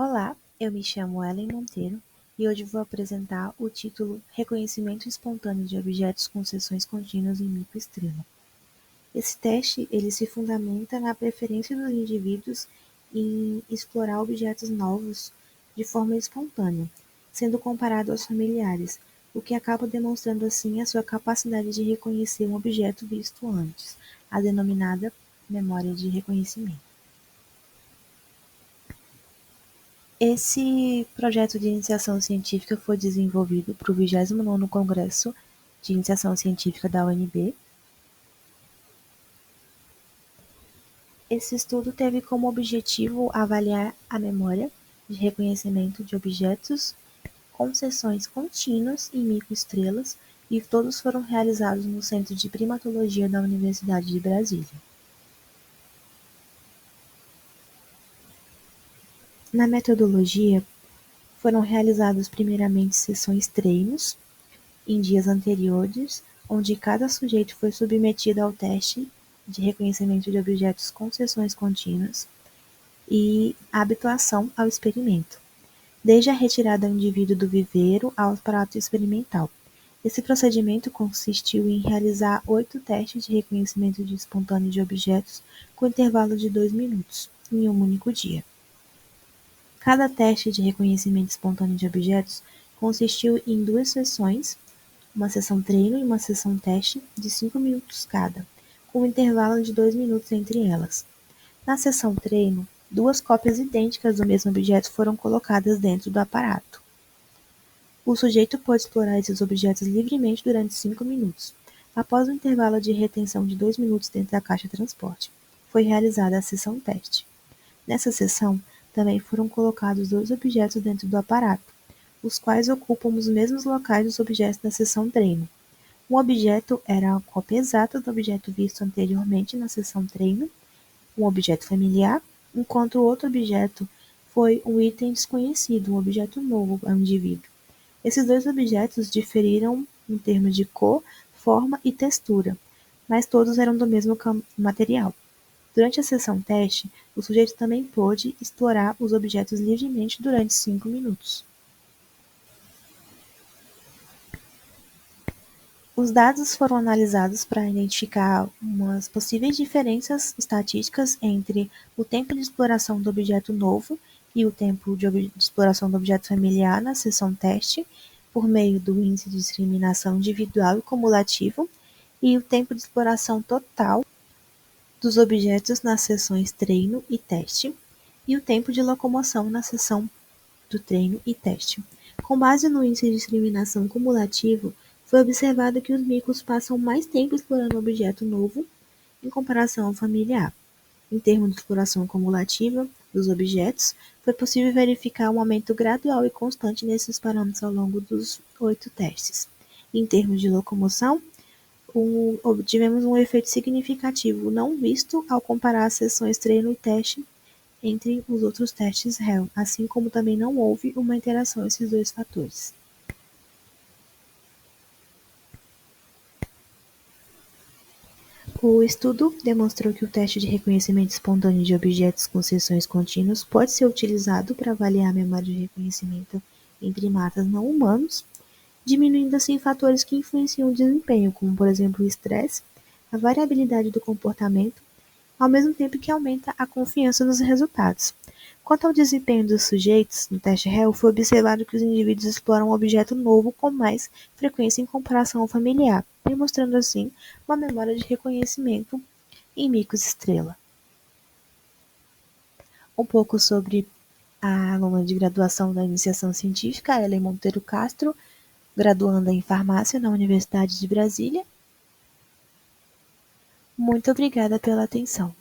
Olá, eu me chamo Ellen Monteiro e hoje vou apresentar o título Reconhecimento Espontâneo de Objetos com Seções Contínuas em Microestrela. Esse teste ele se fundamenta na preferência dos indivíduos em explorar objetos novos de forma espontânea, sendo comparado aos familiares, o que acaba demonstrando assim a sua capacidade de reconhecer um objeto visto antes, a denominada memória de reconhecimento. Esse projeto de iniciação científica foi desenvolvido para o 29º Congresso de Iniciação Científica da UNB. Esse estudo teve como objetivo avaliar a memória de reconhecimento de objetos com seções contínuas em microestrelas e todos foram realizados no Centro de Primatologia da Universidade de Brasília. Na metodologia, foram realizadas primeiramente sessões treinos em dias anteriores, onde cada sujeito foi submetido ao teste de reconhecimento de objetos com seções contínuas e habituação ao experimento, desde a retirada do indivíduo do viveiro ao aparato experimental. Esse procedimento consistiu em realizar 8 testes de reconhecimento de espontâneo de objetos com intervalo de 2 minutos, em um único dia. Cada teste de reconhecimento espontâneo de objetos consistiu em 2 sessões, uma sessão treino e uma sessão teste de 5 minutos cada, com um intervalo de 2 minutos entre elas. Na sessão treino, 2 cópias idênticas do mesmo objeto foram colocadas dentro do aparato. O sujeito pôde explorar esses objetos livremente durante 5 minutos. Após um intervalo de retenção de 2 minutos dentro da caixa transporte, foi realizada a sessão teste. Nessa sessão, também foram colocados 2 objetos dentro do aparato, os quais ocupam os mesmos locais dos objetos da sessão treino. Um objeto era a cópia exata do objeto visto anteriormente na sessão treino, um objeto familiar, enquanto o outro objeto foi um item desconhecido, um objeto novo ao indivíduo. Esses 2 objetos diferiram em termos de cor, forma e textura, mas todos eram do mesmo material. Durante a sessão teste, o sujeito também pôde explorar os objetos livremente durante 5 minutos. Os dados foram analisados para identificar umas possíveis diferenças estatísticas entre o tempo de exploração do objeto novo e o tempo de exploração do objeto familiar na sessão teste, por meio do índice de discriminação individual e cumulativo, e o tempo de exploração total dos objetos nas sessões treino e teste, e o tempo de locomoção na sessão do treino e teste. Com base no índice de discriminação cumulativo, foi observado que os micos passam mais tempo explorando um objeto novo em comparação ao familiar. Em termos de exploração cumulativa dos objetos, foi possível verificar um aumento gradual e constante nesses parâmetros ao longo dos 8 testes. Em termos de locomoção, tivemos um efeito significativo não visto ao comparar as sessões treino e teste entre os outros testes réu, assim como também não houve uma interação entre esses 2 fatores. O estudo demonstrou que o teste de reconhecimento espontâneo de objetos com seções contínuas pode ser utilizado para avaliar a memória de reconhecimento em primatas não humanos, diminuindo assim fatores que influenciam o desempenho, como por exemplo o estresse, a variabilidade do comportamento, ao mesmo tempo que aumenta a confiança nos resultados. Quanto ao desempenho dos sujeitos no teste réu, foi observado que os indivíduos exploram um objeto novo com mais frequência em comparação ao familiar, demonstrando assim uma memória de reconhecimento em microestrela. Um pouco sobre a aluna de graduação da iniciação científica, Ellen Monteiro Castro, graduanda em farmácia na Universidade de Brasília. Muito obrigada pela atenção.